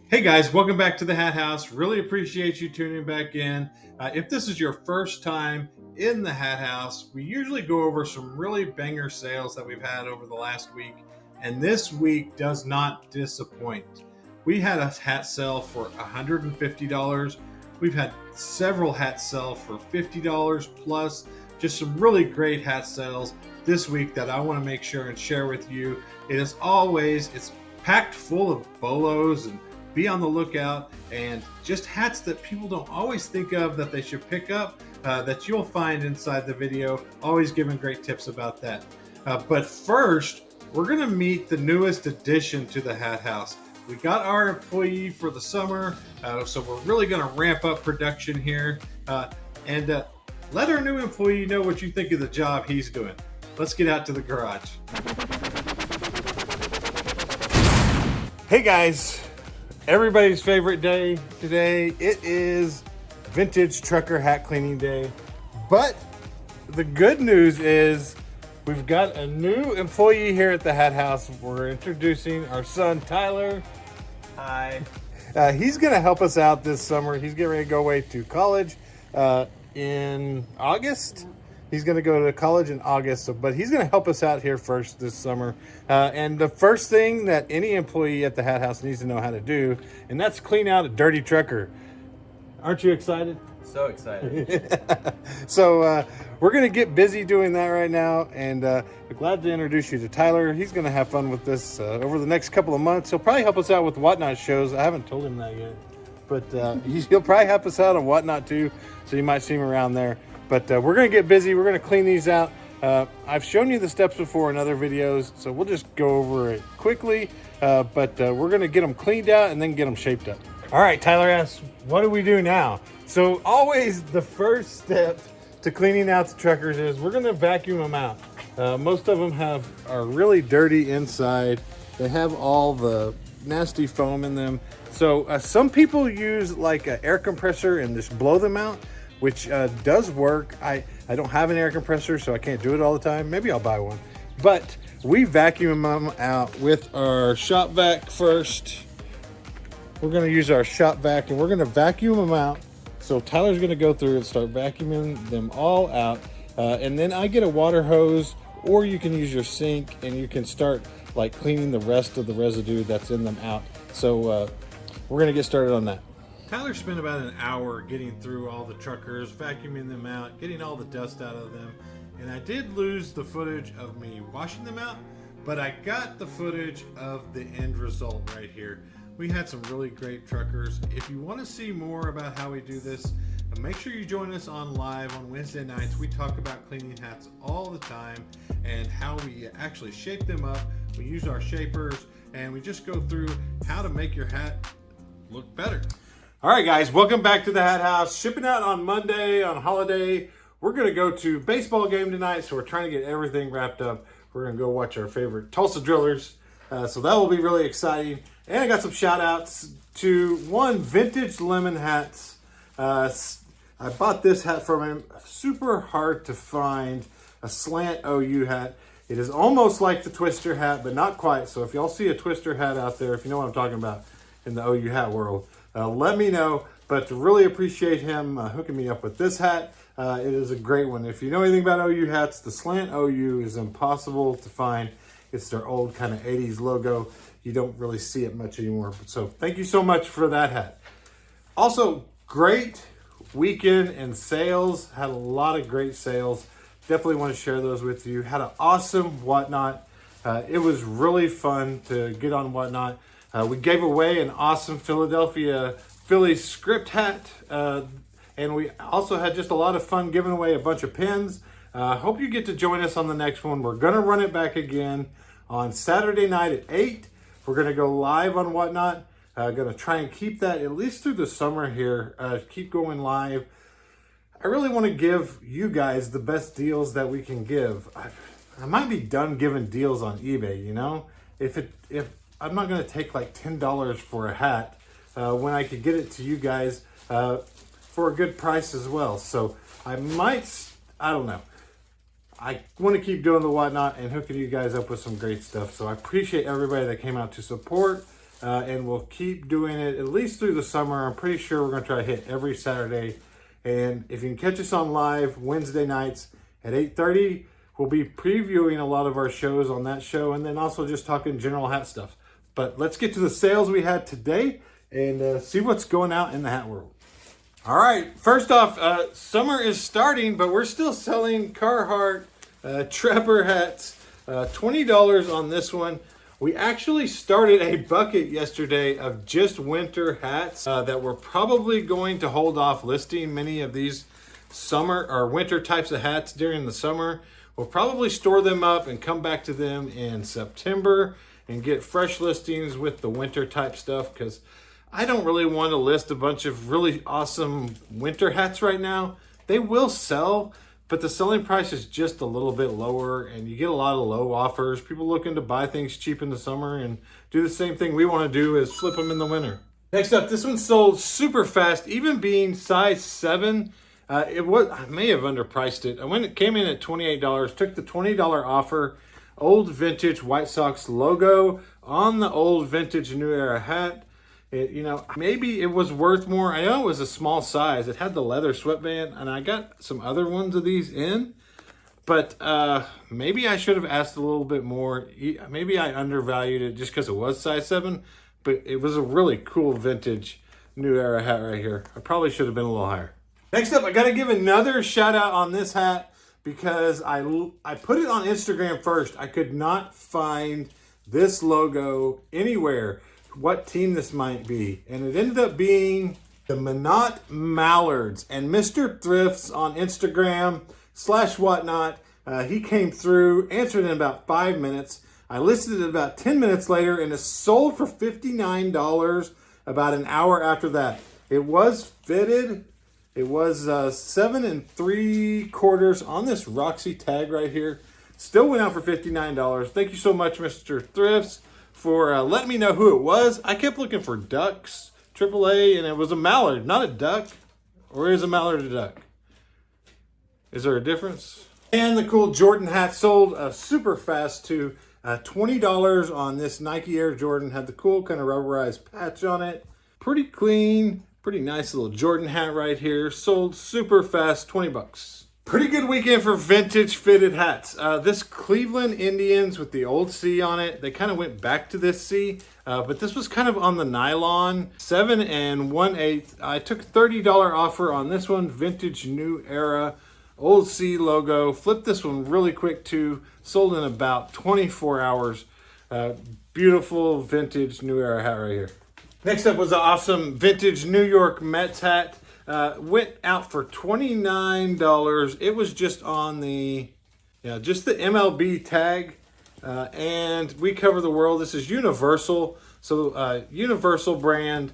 Hey guys, welcome back to the Hat House. Really appreciate you tuning back in. If this is your first time in the Hat House, we usually go over some really banger sales that we've had over the last week, and this week does not disappoint. We had a hat sale for $150. We've had several hats sell for $50 plus, just some really great hat sales this week that I want to make sure and share with you. It is always, it's packed full of bolos and be on the lookout, and just hats that people don't always think of that they should pick up, that you'll find inside the video. Always giving great tips about that. But first, we're going to meet the newest addition to the Hat House. We got our employee for the summer, so we're really going to ramp up production here and let our new employee know what you think of the job he's doing. Let's get out to the garage. Hey guys, everybody's favorite day today. It is Vintage Trucker Hat Cleaning Day. But the good news is we've got a new employee here at the Hat House. We're introducing our son, Tyler. Hi. He's going to help us out this summer. He's getting ready to go away to college in August. He's going to go to college in August, but he's going to help us out here first this summer. And the first thing that any employee at the Hat House needs to know how to do, and that's clean out a dirty trucker. Aren't you excited? So excited. So we're going to get busy doing that right now, and we're glad to introduce you to Tyler. He's going to have fun with this over the next couple of months. He'll probably help us out with Whatnot shows. I haven't told him that yet, but he'll probably help us out on Whatnot too, so you might see him around there. But we're going to get busy. We're going to clean these out. I've shown you the steps before in other videos, so we'll just go over it quickly. But we're going to get them cleaned out and then get them shaped up. All right, Tyler asks, what do we do now? So always the first step to cleaning out the truckers is we're going to vacuum them out. Most of them are really dirty inside. They have all the nasty foam in them. So some people use like an air compressor and just blow them out, which does work. I don't have an air compressor, so I can't do it all the time. Maybe I'll buy one. But we vacuum them out with our shop vac first. We're gonna use our shop vac and we're gonna vacuum them out. So Tyler's gonna go through and start vacuuming them all out. And then I get a water hose, or you can use your sink and you can start like cleaning the rest of the residue that's in them out. So we're gonna get started on that. Tyler spent about an hour getting through all the truckers, vacuuming them out, getting all the dust out of them. And I did lose the footage of me washing them out, but I got the footage of the end result right here. We had some really great truckers. If you want to see more about how we do this, make sure you join us on live on Wednesday nights. We talk about cleaning hats all the time and how we actually shape them up. We use our shapers and we just go through how to make your hat look better. All right, guys, welcome back to the Hat House. Shipping out on Monday on holiday. We're going to go to baseball game tonight, so we're trying to get everything wrapped up. We're going to go watch our favorite Tulsa Drillers, so that will be really exciting. And I got some shout outs to one Vintage Lemon Hats. I bought this hat from him. Super hard to find, a slant OU hat. It is almost like the Twister hat, but not quite. So if y'all see a Twister hat out there, if you know what I'm talking about in the OU hat world, let me know. But really appreciate him hooking me up with this hat. It is a great one. If you know anything about OU hats, the slant OU is impossible to find. It's their old kind of 80s logo. You don't really see it much anymore. So thank you so much for that hat. Also, great weekend in sales. Had a lot of great sales. Definitely want to share those with you. Had an awesome Whatnot. It was really fun to get on Whatnot. We gave away an awesome Philadelphia Phillies script hat. And we also had just a lot of fun giving away a bunch of pins. Hope you get to join us on the next one. We're going to run it back again on Saturday night at 8. We're going to go live on Whatnot. Going to try and keep that at least through the summer here. Keep going live. I really want to give you guys the best deals that we can give. I might be done giving deals on eBay, you know? If I'm not going to take like $10 for a hat when I could get it to you guys for a good price as well. So I don't know. I want to keep doing the Whatnot and hooking you guys up with some great stuff. So I appreciate everybody that came out to support. and we'll keep doing it at least through the summer. I'm pretty sure we're going to try to hit every Saturday. And if you can catch us on live Wednesday nights at 8:30, we'll be previewing a lot of our shows on that show, and then also just talking general hat stuff. But let's get to the sales we had today and see what's going out in the hat world. All right, first off, summer is starting, but we're still selling Carhartt Trapper hats. $20 on this one. We actually started a bucket yesterday of just winter hats that we're probably going to hold off listing many of these summer or winter types of hats during the summer. We'll probably store them up and come back to them in September and get fresh listings with the winter type stuff, because I don't really want to list a bunch of really awesome winter hats right now. They will sell, but the selling price is just a little bit lower, and you get a lot of low offers. People looking to buy things cheap in the summer and do the same thing we want to do, is flip them in the winter. Next up, this one sold super fast, even being size 7. I may have underpriced it. When it came in at $28, took the $20 offer. Old vintage White Sox logo on the old vintage New Era hat. Maybe it was worth more. I know it was a small size. It had the leather sweatband, and I got some other ones of these in. But maybe I should have asked a little bit more. Maybe I undervalued it just because it was size 7. But it was a really cool vintage New Era hat right here. I probably should have been a little higher. Next up, I got to give another shout out on this hat because I put it on Instagram first. I could not find this logo anywhere, what team this might be. And it ended up being the Minot Mallards. And Mr. Thrifts on Instagram /whatnot, he came through, answered in about 5 minutes. I listed it about 10 minutes later, and it sold for $59 about an hour after that. It was fitted. It was 7 3/4 on this Roxy tag right here. Still went out for $59. Thank you so much, Mr. Thrifts, for letting me know who it was. I kept looking for ducks, AAA, and it was a mallard, not a duck. Or is a mallard a duck? Is there a difference? And the cool Jordan hat sold super fast too. $20 on this Nike Air Jordan. Had the cool kind of rubberized patch on it. Pretty clean. Pretty nice little Jordan hat right here. Sold super fast, $20. Pretty good weekend for vintage fitted hats. This Cleveland Indians with the old C on it, they kind of went back to this C, but this was kind of on the nylon, 7 1/8. I took $30 offer on this one, vintage New Era, old C logo. Flipped this one really quick too. Sold in about 24 hours. Beautiful vintage New Era hat right here. Next up was an awesome vintage New York Mets hat. Went out for $29. It was just on the MLB tag. And we cover the world. This is Universal. So Universal brand,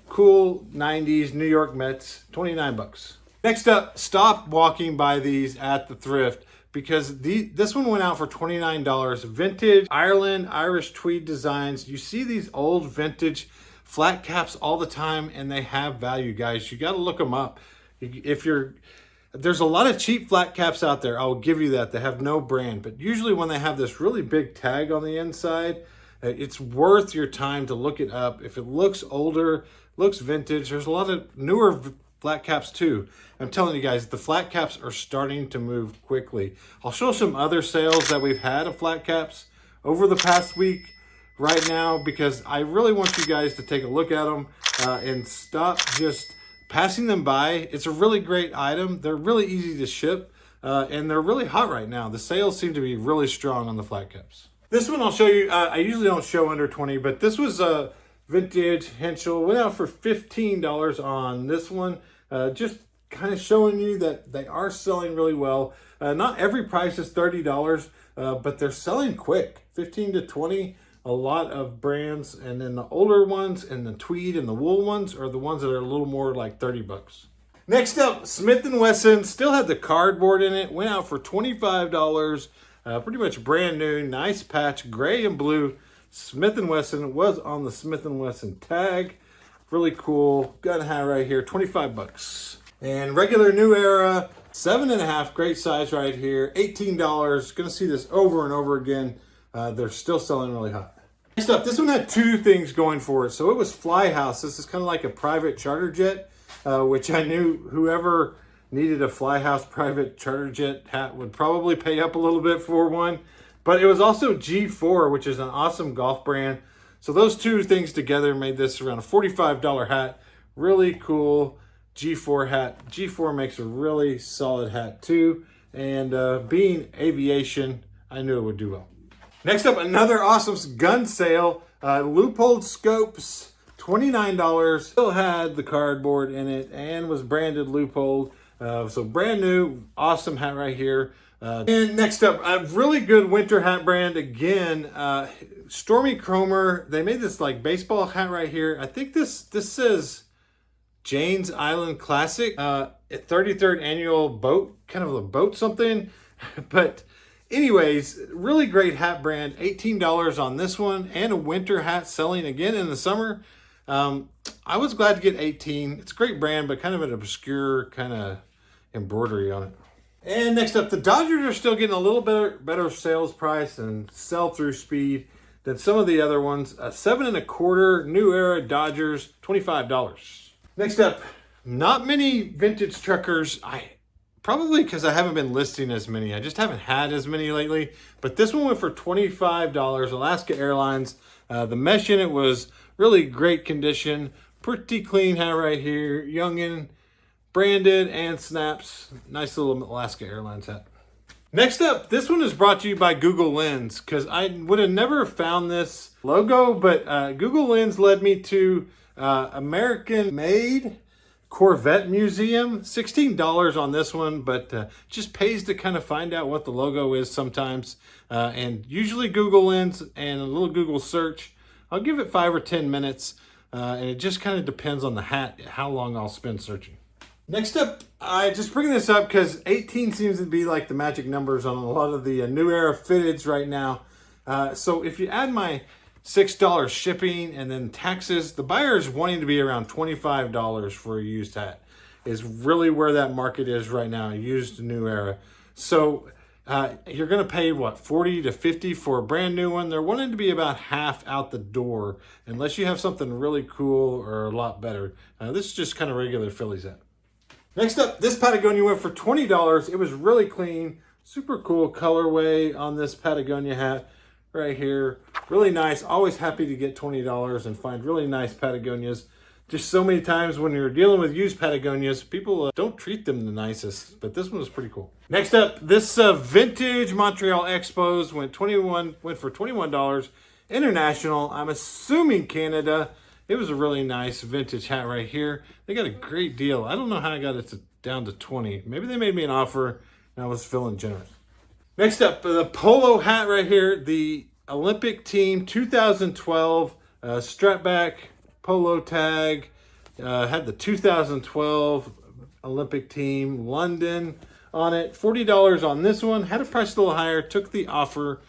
cool 90s New York Mets, $29. Next up, stop walking by these at the thrift because this one went out for $29. Vintage Ireland Irish tweed designs. You see these old vintage flat caps all the time, and they have value, guys. You got to look them up. There's a lot of cheap flat caps out there. I'll give you that. They have no brand, but usually when they have this really big tag on the inside, it's worth your time to look it up. If it looks older, looks vintage, there's a lot of newer flat caps too. I'm telling you guys, the flat caps are starting to move quickly. I'll show some other sales that we've had of flat caps over the past week right now, because I really want you guys to take a look at them and stop just passing them by. It's a really great item. They're really easy to ship and they're really hot right now. The sales seem to be really strong on the flat caps. This one I'll show you. I usually don't show under 20, but this was a vintage Henschel. Went out for $15 on this one. Just kind of showing you that they are selling really well. Not every price is $30, but they're selling quick, 15 to 20. A lot of brands, and then the older ones and the tweed and the wool ones are the ones that are a little more like $30. Next up, Smith & Wesson still had the cardboard in it. Went out for $25. Pretty much brand new, nice patch, gray and blue. Smith & Wesson was on the Smith & Wesson tag. Really cool gun hat right here, $25. And regular New Era, 7 1/2, great size right here, $18. Gonna see this over and over again. They're still selling really hot. Next up, this one had two things going for it. So it was Fly House. This is kind of like a private charter jet, which I knew whoever needed a Fly House private charter jet hat would probably pay up a little bit for one. But it was also G4, which is an awesome golf brand. So those two things together made this around a $45 hat. Really cool G4 hat. G4 makes a really solid hat too. And being aviation, I knew it would do well. Next up, another awesome gun sale. Loophole scopes, $29. Still had the cardboard in it and was branded Loophole. So brand new, awesome hat right here. And next up, a really good winter hat brand. Again, Stormy Cromer. They made this like baseball hat right here. I think this says Jane's Island Classic. 33rd annual boat, kind of a boat something. But anyways, really great hat brand. $18 on this one, and a winter hat selling again in the summer. I was glad to get 18. It's a great brand, but kind of an obscure kind of embroidery on it. And next up, the Dodgers are still getting a little better sales price and sell-through speed than some of the other ones. 7 1/4 New Era Dodgers, $25. Next up, not many vintage truckers. Probably because I haven't been listing as many. I just haven't had as many lately. But this one went for $25, Alaska Airlines. The mesh in it was really great condition. Pretty clean hat right here. Youngin, branded and snaps. Nice little Alaska Airlines hat. Next up, this one is brought to you by Google Lens, because I would have never found this logo, but Google Lens led me to American-made Corvette Museum. $16 on this one, but just pays to kind of find out what the logo is sometimes. And usually Google Lens and a little Google search, I'll give it 5 or 10 minutes. And it just kind of depends on the hat, how long I'll spend searching. Next up, I just bring this up because 18 seems to be like the magic numbers on a lot of the New Era fitteds right now. So if you add my $6 shipping and then taxes, the buyer is wanting to be around $25 for a used hat. Is really where that market is right now, used New Era. So you're going to pay what, 40 to 50 for a brand new one. They're wanting to be about half out the door unless you have something really cool or a lot better. This is just kind of regular Phillies hat. Next up, this Patagonia went for $20. It was really clean, super cool colorway on this Patagonia hat right here. Really nice. Always happy to get $20 and find really nice Patagonias. Just so many times when you're dealing with used Patagonias, people don't treat them the nicest, but this one was pretty cool. Next up, this vintage Montreal Expos went for $21. International, I'm assuming Canada. It was a really nice vintage hat right here. They got a great deal. I don't know how I got it down to 20. Maybe they made me an offer and I was feeling generous. Next up, the polo hat right here. The Olympic Team 2012 strap back polo tag. Had the 2012 Olympic Team London on it. $40 on this one. Had it priced a little higher. Took the offer.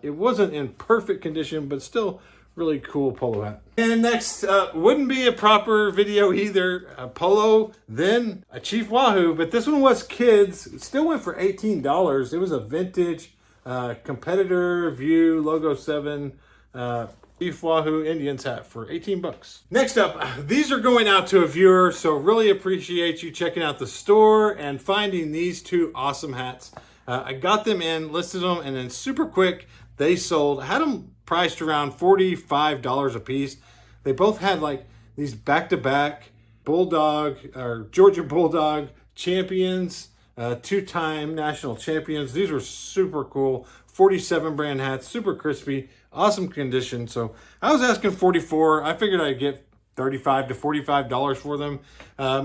It wasn't in perfect condition, but still really cool polo hat. And next, wouldn't be a proper video either. A polo, then a Chief Wahoo, but this one was kids. It still went for $18. It was a vintage competitor view logo 7 Chief Wahoo Indians hat for 18 bucks. Next up, these are going out to a viewer, so really appreciate you checking out the store and finding these two awesome hats. I got them in, listed them, and then super quick, they sold. I had them priced around $45 a piece. They both had like these back-to-back Bulldog or Georgia Bulldog champions, 2-time national champions. These were super cool. 47 brand hats, super crispy, awesome condition. So I was asking $44. I figured I'd get $35 to $45 for them.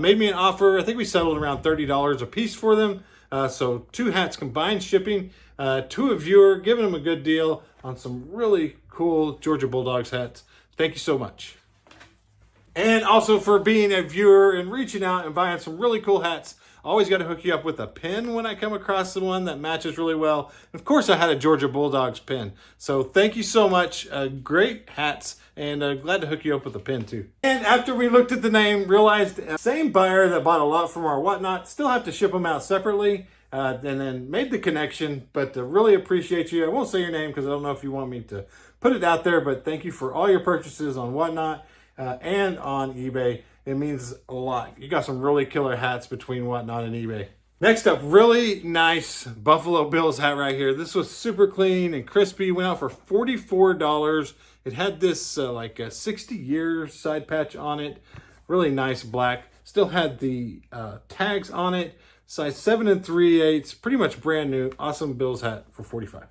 Made me an offer. I think we settled around $30 a piece for them. So 2 hats combined shipping to a viewer, giving them a good deal on some really cool Georgia Bulldogs hats. Thank you so much. And also for being a viewer and reaching out and buying some really cool hats. Always got to hook you up with a pin when I come across the one that matches really well. And of course, I had a Georgia Bulldogs pin. So thank you so much. Great hats. And glad to hook you up with a pin too. And after we looked at the name, realized same buyer that bought a lot from our Whatnot, still have to ship them out separately. And then made the connection, but really appreciate you. I won't say your name because I don't know if you want me to put it out there, but thank you for all your purchases on Whatnot and on eBay. It means a lot. You got some really killer hats between Whatnot and eBay. Next up, really nice Buffalo Bills hat right here. This was super clean and crispy. Went out for $44. It had this like a 60-year side patch on it. Really nice black. Still had the tags on it. Size 7 3/8. Pretty much brand new. Awesome Bills hat for $45.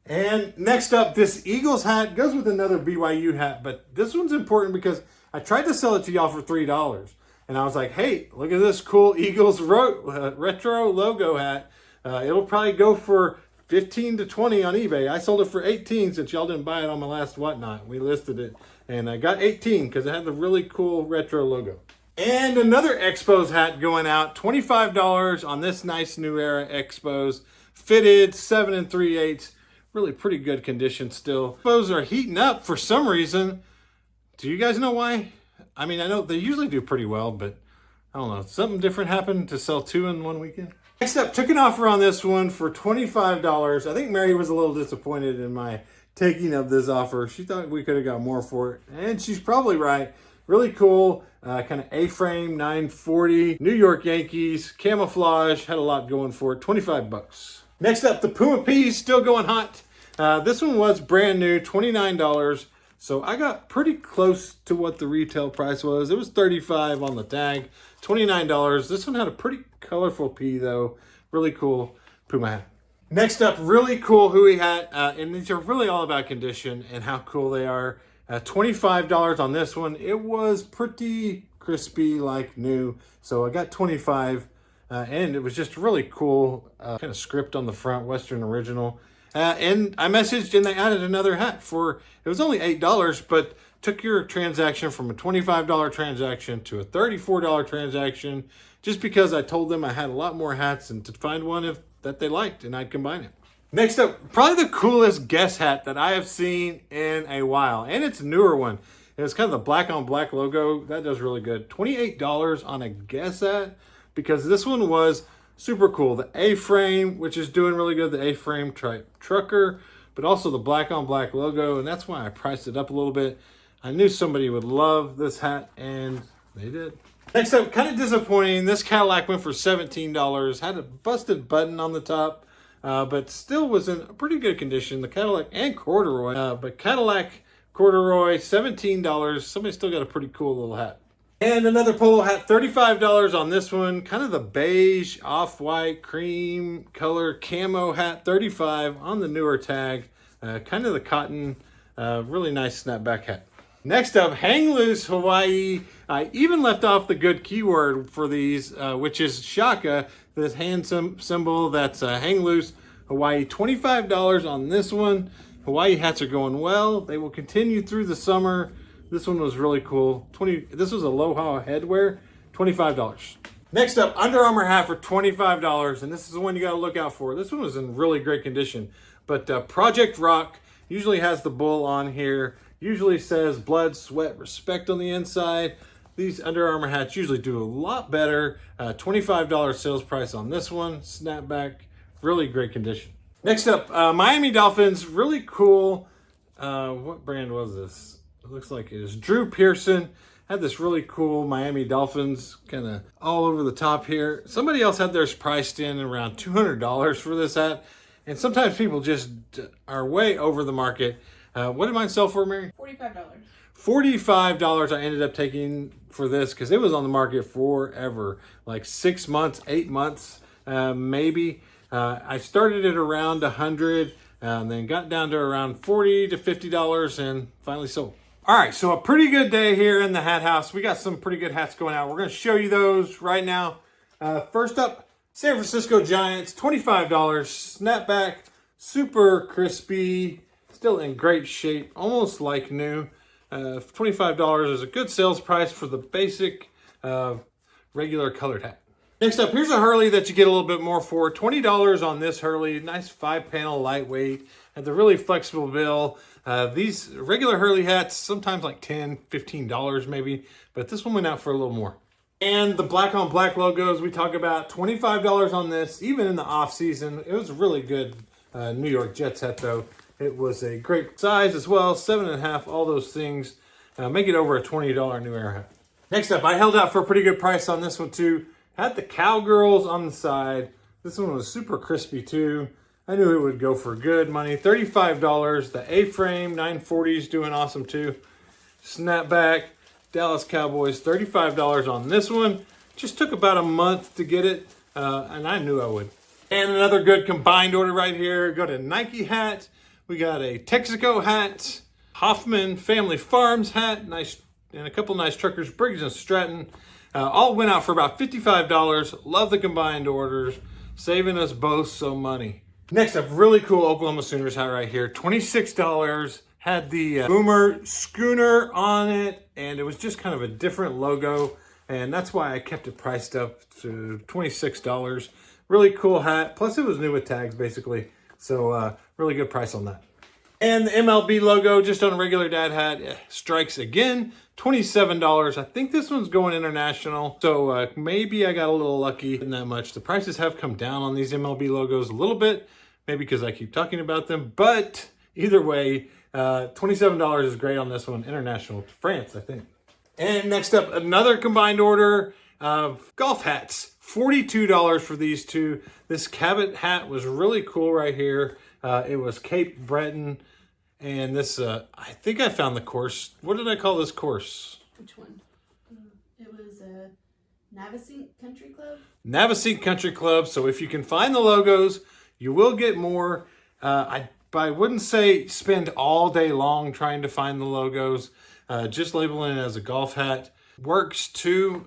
And next up, this Eagles hat goes with another BYU hat, but this one's important because I tried to sell it to y'all for $3. And I was like, hey, look at this cool Eagles retro logo hat. It'll probably go for 15 to 20 on eBay. I sold it for 18 since y'all didn't buy it on my last Whatnot. We listed it and I got 18 because it had the really cool retro logo. And another Expos hat going out, $25 on this nice New Era Expos. Fitted, 7 3/8. Really pretty good condition still. Expos are heating up for some reason. Do you guys know why? I mean, I know they usually do pretty well, but I don't know. Something different happened to sell 2 in one weekend. Next up, took an offer on this one for $25. I think Mary was a little disappointed in my taking of this offer. She thought we could have got more for it, and she's probably right. Really cool, kind of A-frame, 940, New York Yankees, camouflage, had a lot going for it, $25. Next up, the Puma P's, still going hot. This one was brand new, $29. So I got pretty close to what the retail price was. It was $35 on the tag, $29. This one had a pretty colorful P though. Really cool Puma hat. Next up, really cool Hui hat. And these are really all about condition and how cool they are. $25 on this one. It was pretty crispy like new. So I got $25 and it was just really cool. Kind of script on the front, Western original. And I messaged and they added another hat for, it was only $8, but took your transaction from a $25 transaction to a $34 transaction just because I told them I had a lot more hats and to find one that they liked and I'd combine it. Next up, probably the coolest Guess hat that I have seen in a while. And it's a newer one. And it's kind of the black on black logo. That does really good. $28 on a Guess hat because this one was super cool. The A-frame, which is doing really good, the A-frame trucker, but also the black on black logo, and that's why I priced it up a little bit. I knew somebody would love this hat, and they did. Next up, kind of disappointing. This Cadillac went for $17. Had a busted button on the top, but still was in pretty good condition. The Cadillac and corduroy, but Cadillac corduroy, $17. Somebody still got a pretty cool little hat. And another polo hat, $35 on this one. Kind of the beige, off-white, cream color camo hat, $35 on the newer tag. Kind of the cotton, really nice snapback hat. Next up, hang loose Hawaii. I even left off the good keyword for these, which is shaka, this hand symbol that's hang loose Hawaii. $25 on this one. Hawaii hats are going well. They will continue through the summer. This one was really cool. This was Aloha headwear, $25. Next up, Under Armour hat for $25, and this is the one you got to look out for. This one was in really great condition, but Project Rock usually has the bull on here. Usually says blood, sweat, respect on the inside. These Under Armour hats usually do a lot better. $25 sales price on this one. Snapback, really great condition. Next up, Miami Dolphins, really cool. What brand was this? It looks like it is Drew Pearson. Had this really cool Miami Dolphins kind of all over the top here. Somebody else had theirs priced in around $200 for this hat. And sometimes people just are way over the market. What did mine sell for, Mary? $45. $45 I ended up taking for this because it was on the market forever. Like 6 months, 8 months, maybe. I started it around $100 and then got down to around $40 to $50 and finally sold. All right, so a pretty good day here in the hat house. We got some pretty good hats going out. We're going to show you those right now. First up, San Francisco Giants, $25. Snapback, super crispy, still in great shape, almost like new. $25 is a good sales price for the basic regular colored hat. Next up, here's a Hurley that you get a little bit more for. $20 on this Hurley. Nice 5-panel lightweight. And the really flexible bill. These regular Hurley hats, sometimes like $10, $15 maybe. But this one went out for a little more. And the black on black logos we talk about. $25 on this, even in the off season. It was a really good New York Jets hat though. It was a great size as well, 7.5, all those things. Make it over a $20 New Era hat. Next up, I held out for a pretty good price on this one too. Had the Cowgirls on the side. This one was super crispy too. I knew it would go for good money. $35. The A-frame 940 is doing awesome too. Snapback, Dallas Cowboys, $35 on this one. Just took about a month to get it, and I knew I would. And another good combined order right here. Got a Nike hat. We got a Texaco hat. Hoffman Family Farms hat. Nice, and a couple nice truckers. Briggs and Stratton. All went out for about $55. Love the combined orders. Saving us both some money. Next up, really cool Oklahoma Sooners hat right here. $26. Had the Boomer Schooner on it, and it was just kind of a different logo, and that's why I kept it priced up to $26. Really cool hat, plus it was new with tags basically, so really good price on that. And the MLB logo just on a regular dad hat, strikes again, $27. I think this one's going international, so maybe I got a little lucky in that much. The prices have come down on these MLB logos a little bit, maybe because I keep talking about them, but either way, $27 is great on this one. International to France, I think. And next up, another combined order of golf hats. $42 for these two. This Cabot hat was really cool right here. It was Cape Breton. And this, I think I found the course. What did I call this course? Which one? It was Navesink Country Club. Navesink Country Club. So if you can find the logos, you will get more. I wouldn't say spend all day long trying to find the logos. Just labeling it as a golf hat works too.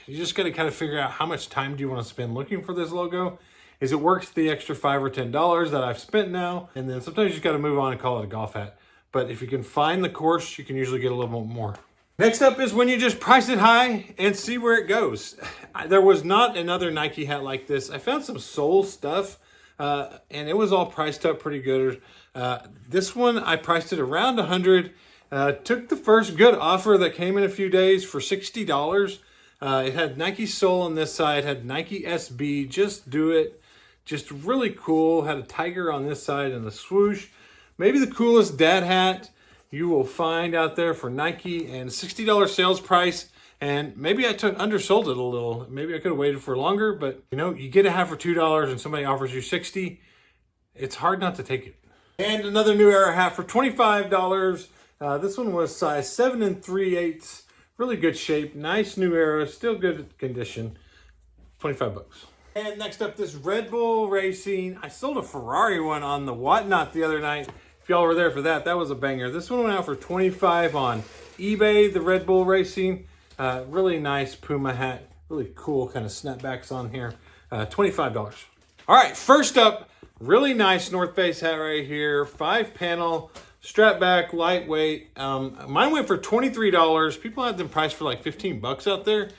You just got to kind of figure out how much time do you want to spend looking for this logo. Is it worth the extra $5 or $10 that I've spent now? And then sometimes you just got to move on and call it a golf hat. But if you can find the course, you can usually get a little bit more. Next up is when you just price it high and see where it goes. There was not another Nike hat like this. I found some Soul stuff. And it was all priced up pretty good. This one, I priced it around $100. Took the first good offer that came in a few days for $60. It had Nike Soul on this side, had Nike SB, Just Do It. Just really cool. Had a tiger on this side and a swoosh. Maybe the coolest dad hat you will find out there for Nike, and $60 sales price. And maybe I undersold it a little. Maybe I could have waited for longer, but you know, you get a hat for $2 and somebody offers you $60. It's hard not to take it. And another New Era hat for $25. This one was size 7 3/8. Really good shape. Nice New Era. Still good condition. 25 bucks. And next up, this Red Bull Racing. I sold a Ferrari one on the Whatnot the other night. If y'all were there for that, that was a banger. This one went out for $25 on eBay, the Red Bull Racing. Really nice Puma hat. Really cool kind of snapbacks on here. $25. All right, first up, really nice North Face hat right here. 5-panel, strap back, lightweight. Mine went for $23. People had them priced for like 15 bucks out there.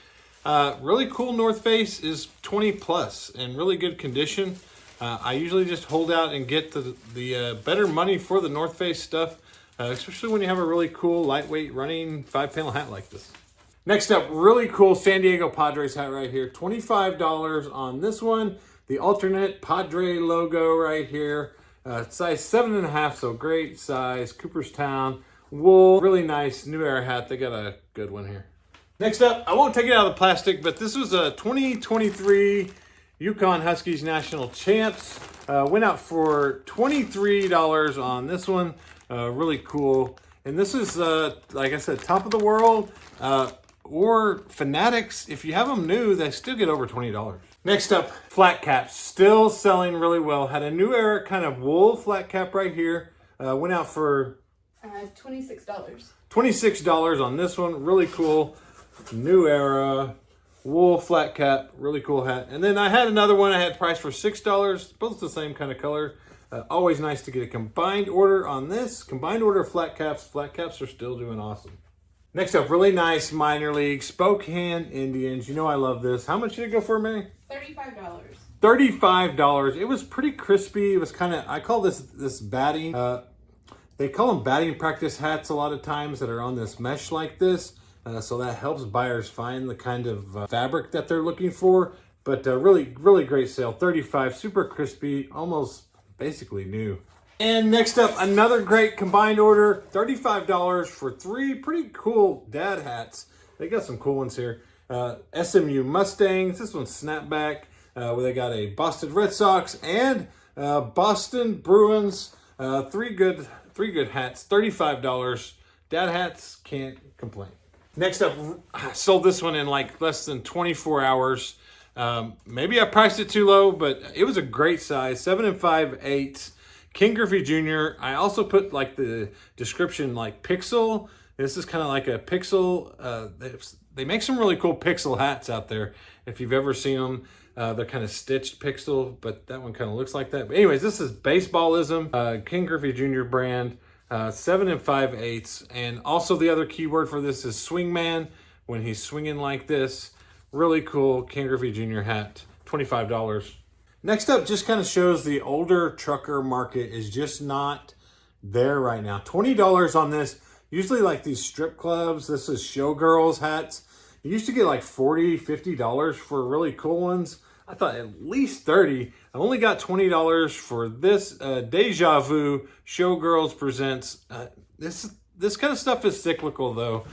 Really cool North Face is 20 plus and really good condition. I usually just hold out and get the better money for the North Face stuff, especially when you have a really cool lightweight running 5-panel hat like this. Next up, really cool San Diego Padres hat right here. $25 on this one. The alternate Padre logo right here. Size 7.5, so great size. Cooperstown wool. Really nice New Era hat. They got a good one here. Next up, I won't take it out of the plastic, but this was a 2023 Yukon Huskies National Champs. Went out for $23 on this one. Really cool. And this is, like I said, top of the world. Or Fanatics, if you have them new, they still get over $20. Next up, flat caps. Still selling really well. Had a New Era kind of wool flat cap right here. Went out for $26. $26 on this one. Really cool. New Era wool flat cap. Really cool hat. And then I had another one I had priced for $6. Both the same kind of color. Always nice to get a combined order on this. Combined order of flat caps. Flat caps are still doing awesome. Next up, really nice minor league Spokane Indians. You know I love this. How much did it go for, Mary? $35. $35. It was pretty crispy. It was kind of, I call this batting. They call them batting practice hats a lot of times that are on this mesh like this. So that helps buyers find the kind of fabric that they're looking for. But really, really great sale. $35, super crispy, almost basically new. And next up, another great combined order, $35 for 3 pretty cool dad hats. They got some cool ones here. SMU Mustangs, this one's snapback, where they got a Boston Red Sox and Boston Bruins. Three good hats, $35. Dad hats, can't complain. Next up, I sold this one in like less than 24 hours. Maybe I priced it too low, but it was a great size, 7 5/8. King Griffey Jr. I also put like the description like pixel. This is kind of like a pixel. They make some really cool pixel hats out there. If you've ever seen them, they're kind of stitched pixel, but that one kind of looks like that. But anyways, this is Baseballism, King Griffey Jr. brand, 7 5/8. And also the other keyword for this is swingman. When he's swinging like this, really cool King Griffey Jr. hat, $25. Next up just kind of shows the older trucker market is just not there right now. $20 on this. Usually like these strip clubs, this is showgirls hats. You used to get like $40, $50 for really cool ones. I thought at least $30. I only got $20 for this Deja Vu Showgirls Presents. This kind of stuff is cyclical though.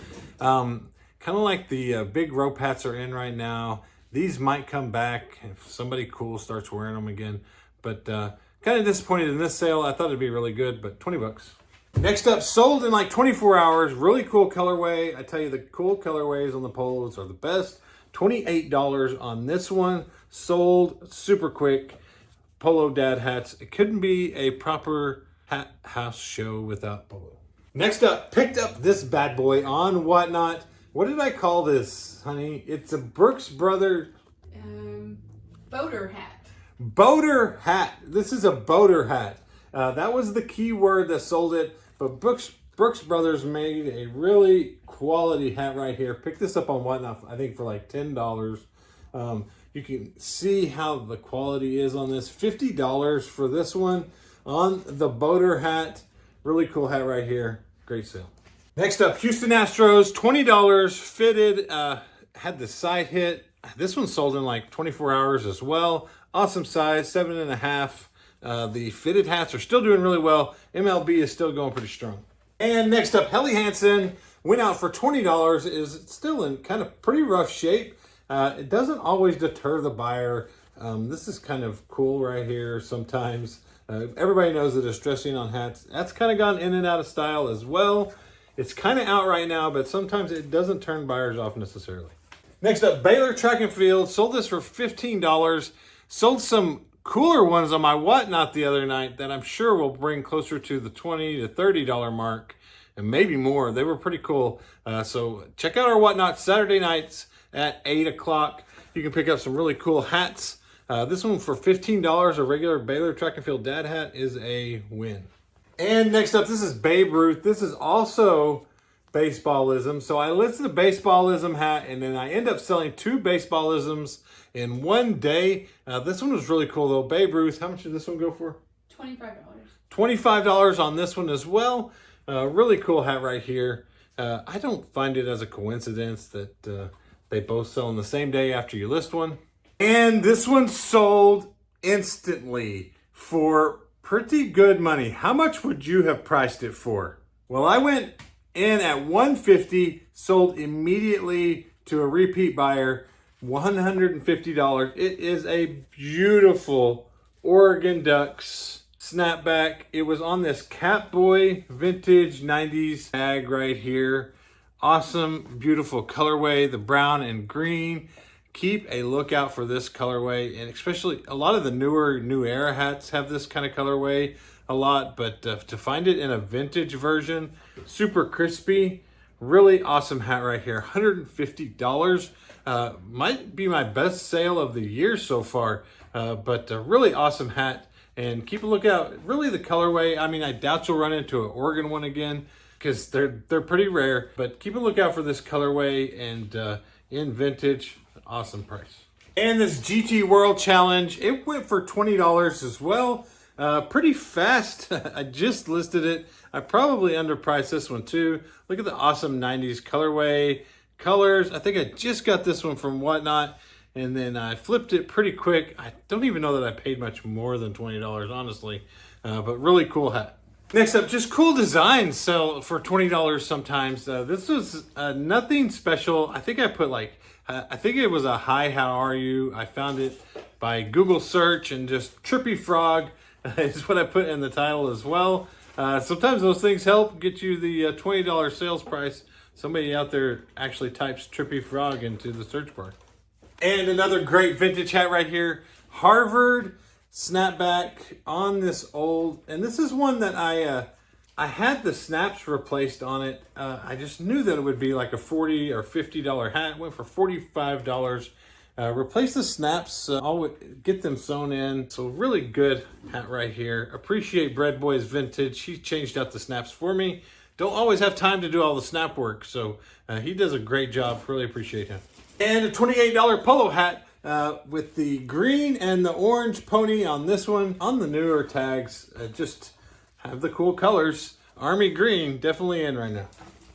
Kind of like the big rope hats are in right now. These might come back if somebody cool starts wearing them again. But kind of disappointed in this sale. I thought it'd be really good, but $20. Next up, sold in like 24 hours. Really cool colorway. I tell you, the cool colorways on the polos are the best. $28 on this one. Sold super quick. Polo dad hats. It couldn't be a proper hat house show without polo. Next up, picked up this bad boy on Whatnot. What did I call this, honey? It's a Brooks Brothers... boater hat. Boater hat. This is a boater hat. That was the key word that sold it. But Brooks Brothers made a really quality hat right here. Pick this up on Whatnot, I think, for like $10. You can see how the quality is on this. $50 for this one on the boater hat. Really cool hat right here. Great sale. Next up, Houston Astros, $20, fitted, had the side hit. This one sold in like 24 hours as well. Awesome size, 7 1/2. The fitted hats are still doing really well. MLB is still going pretty strong. And next up, Helly Hansen went out for $20. Is still in kind of pretty rough shape. It doesn't always deter the buyer. This is kind of cool right here sometimes. Everybody knows the distressing on hats. That's kind of gone in and out of style as well. It's kind of out right now, but sometimes it doesn't turn buyers off necessarily. Next up, Baylor Track and Field. Sold this for $15. Sold some cooler ones on my Whatnot the other night that I'm sure will bring closer to the $20 to $30 mark and maybe more. They were pretty cool. So check out our Whatnot Saturday nights at 8 o'clock. You can pick up some really cool hats. This one for $15, a regular Baylor Track and Field dad hat, is a win. And next up, this is Babe Ruth. This is also Baseballism. So I listed a Baseballism hat, and then I end up selling 2 Baseballisms in one day. This one was really cool, though. Babe Ruth, how much did this one go for? $25. $25 on this one as well. Really cool hat right here. I don't find it as a coincidence that they both sell on the same day after you list one. And this one sold instantly for pretty good money. How much would you have priced it for? Well, I went in at $150, sold immediately to a repeat buyer, $150. It is a beautiful Oregon Ducks snapback. It was on this Catboy vintage 90s tag right here. Awesome, beautiful colorway, the brown and green. Keep a lookout for this colorway, and especially a lot of the newer New Era hats have this kind of colorway a lot, but to find it in a vintage version, super crispy, really awesome hat right here, $150. Might be my best sale of the year so far, but a really awesome hat, and keep a lookout. Really the colorway, I mean, I doubt you'll run into an Oregon one again because they're pretty rare, but keep a lookout for this colorway and in vintage. Awesome price. And this GT World Challenge, it went for $20 as well. Pretty fast. I just listed it. I probably underpriced this one too. Look at the awesome 90s colorway, colors. I think I just got this one from Whatnot, and then I flipped it pretty quick. I don't even know that I paid much more than $20, honestly. but really cool hat. Next up, just cool designs sell for $20 sometimes. This was nothing special. I think I put I think it was a hi, how are you? I found it by Google search, and just Trippy Frog is what I put in the title as well. Sometimes those things help get you the $20 sales price. Somebody out there actually types Trippy Frog into the search bar. And another great vintage hat right here. Harvard snapback on this old, and this is one that I had the snaps replaced on it. I just knew that it would be like a $40 or $50 hat. It went for $45. Replace the snaps, I'll get them sewn in. So really good hat right here. Appreciate Bread Boy's Vintage. He changed out the snaps for me. Don't always have time to do all the snap work, so he does a great job. Really appreciate him. And a $28 polo hat with the green and the orange pony on this one. On the newer tags, just have the cool colors. Army green, definitely in right now.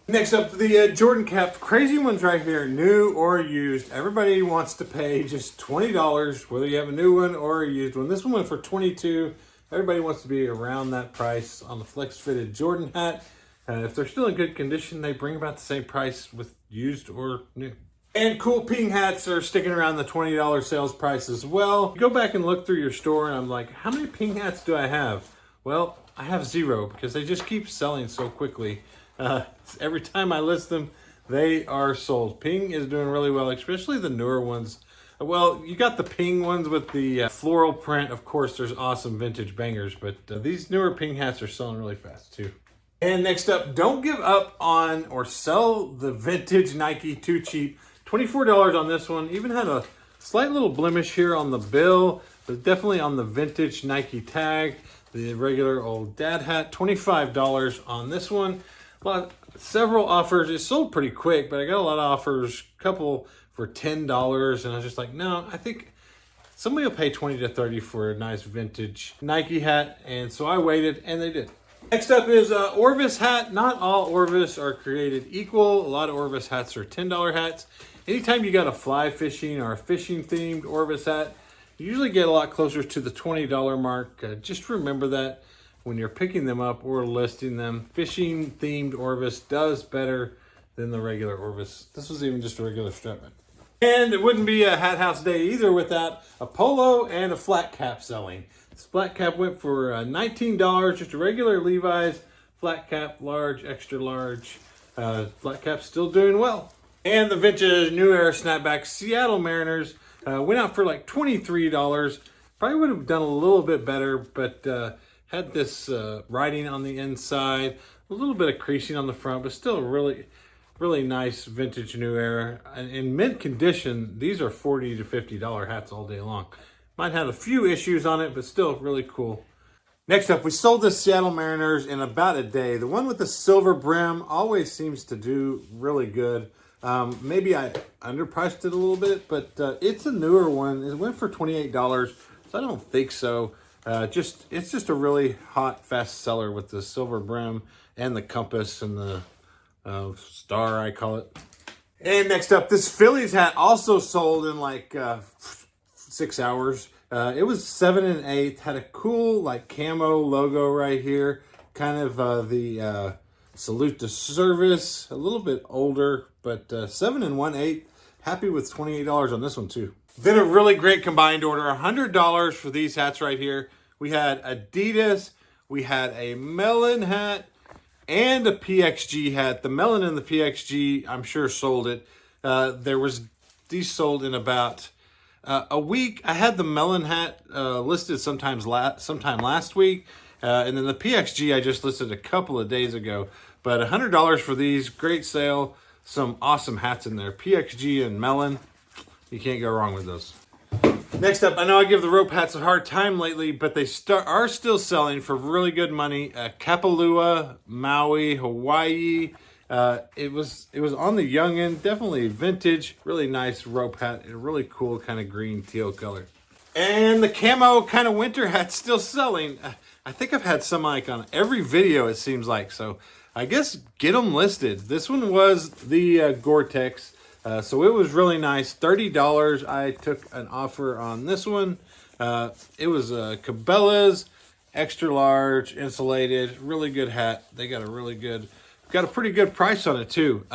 Next up, the Jordan cap. Crazy ones right here, new or used. Everybody wants to pay just $20, whether you have a new one or a used one. This one went for $22. Everybody wants to be around that price on the flex fitted Jordan hat. If they're still in good condition, they bring about the same price with used or new. And cool ping hats are sticking around the $20 sales price as well. Go back and look through your store, and I'm like, how many ping hats do I have? Well, I have 0 because they just keep selling so quickly. Every time I list them, they are sold. Ping is doing really well, especially the newer ones. Well, you got the ping ones with the floral print. Of course, there's awesome vintage bangers, but these newer ping hats are selling really fast too. And next up, don't give up on or sell the vintage Nike too cheap. $24 on this one. Even had a slight little blemish here on the bill, but definitely on the vintage Nike tag. The regular old dad hat, $25 on this one. Well, several offers. It sold pretty quick, but I got a lot of offers, a couple for $10, and I was just like, no, I think somebody will pay $20 to $30 for a nice vintage Nike hat, and so I waited, and they did. Next up is Orvis hat. Not all Orvis are created equal. A lot of Orvis hats are $10 hats. Anytime you got a fly fishing or a fishing themed Orvis hat, you usually get a lot closer to the $20 mark. Just remember that when you're picking them up or listing them. Fishing themed Orvis does better than the regular Orvis. This was even just a regular strap hat. And it wouldn't be a hat house day either without a polo and a flat cap selling. This flat cap went for $19, just a regular Levi's flat cap, large, extra large. Flat cap still doing well. And the vintage New Era snapback Seattle Mariners went out for like $23. Probably would have done a little bit better, but had this writing on the inside, a little bit of creasing on the front, but still really, really nice vintage New Era. In mint condition, these are $40 to $50 hats all day long. Might have a few issues on it, but still really cool. Next up, we sold the Seattle Mariners in about a day. The one with the silver brim always seems to do really good. Maybe I underpriced it a little bit, but it's a newer one. It went for $28, so I don't think so. It's just a really hot, fast seller with the silver brim and the compass and the star, I call it. And next up, this Phillies hat also sold in like 6 hours. It was 7 1/8. Had a cool like camo logo right here. Kind of the salute to service. A little bit older, but 7 1/8. Happy with $28 on this one too. Then a really great combined order, $100 for these hats right here. We had Adidas, we had a Melon hat, and a PXG hat. The Melon and the PXG, I'm sure sold it. These sold in about a week. I had the Melon hat listed sometime last week, and then the PXG I just listed a couple of days ago. But $100 for these, great sale. Some awesome hats in there. PXG and Melon. You can't go wrong with those. Next up, I know I give the rope hats a hard time lately, but they are still selling for really good money. Kapalua, Maui, Hawaii. It was on the young end, definitely vintage, really nice rope hat, a really cool kind of green teal color. And the camo kind of winter hat's still selling. I think I've had some like on every video, it seems like. So I guess get them listed. This one was the Gore-Tex. So it was really nice. $30. I took an offer on this one. It was Cabela's extra large, insulated, really good hat. They got a pretty good price on it too.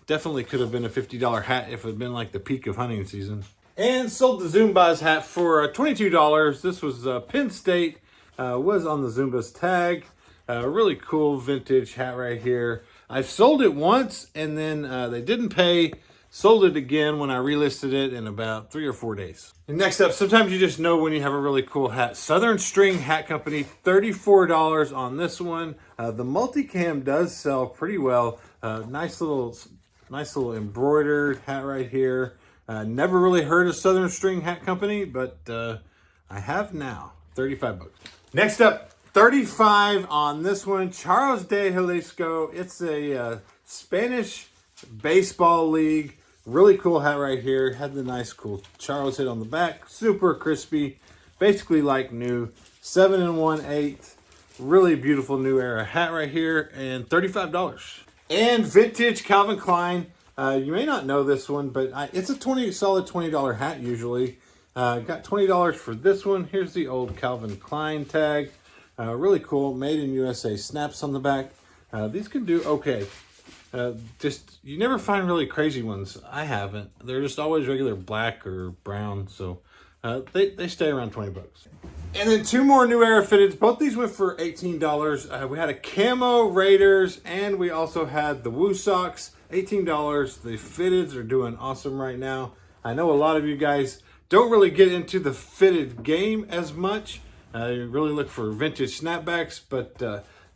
Definitely could have been a $50 hat if it had been like the peak of hunting season. And sold the Zumbas hat for $22. This was Penn State, was on the Zumbas tag. Really cool vintage hat right here. I've sold it once and then they didn't pay. Sold it again when I relisted it in about 3 or 4 days. And next up, sometimes you just know when you have a really cool hat. Southern String Hat Company, $34 on this one. The multicam does sell pretty well. Nice little embroidered hat right here. Never really heard of Southern String Hat Company, but I have now. 35 bucks. Next up, 35 on this one. Charros de Jalisco. It's a Spanish baseball league. Really cool hat right here. Had the nice cool Charros hit on the back. Super crispy. Basically like new. 7 1/8. Really beautiful new era hat right here. And $35. And vintage Calvin Klein. You may not know this one, but it's a solid $20 hat usually. Got $20 for this one. Here's the old Calvin Klein tag. Really cool. Made in USA. Snaps on the back. These can do okay. You never find really crazy ones. I haven't. They're just always regular black or brown. So they stay around 20 bucks. And then 2 more new era fitteds. Both these went for $18. We had a camo Raiders and we also had the Woo socks. $18. The fitteds are doing awesome right now. I know a lot of you guys don't really get into the fitted game as much. You really look for vintage snapbacks, but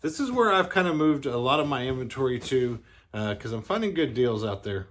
this is where I've kind of moved a lot of my inventory to because I'm finding good deals out there.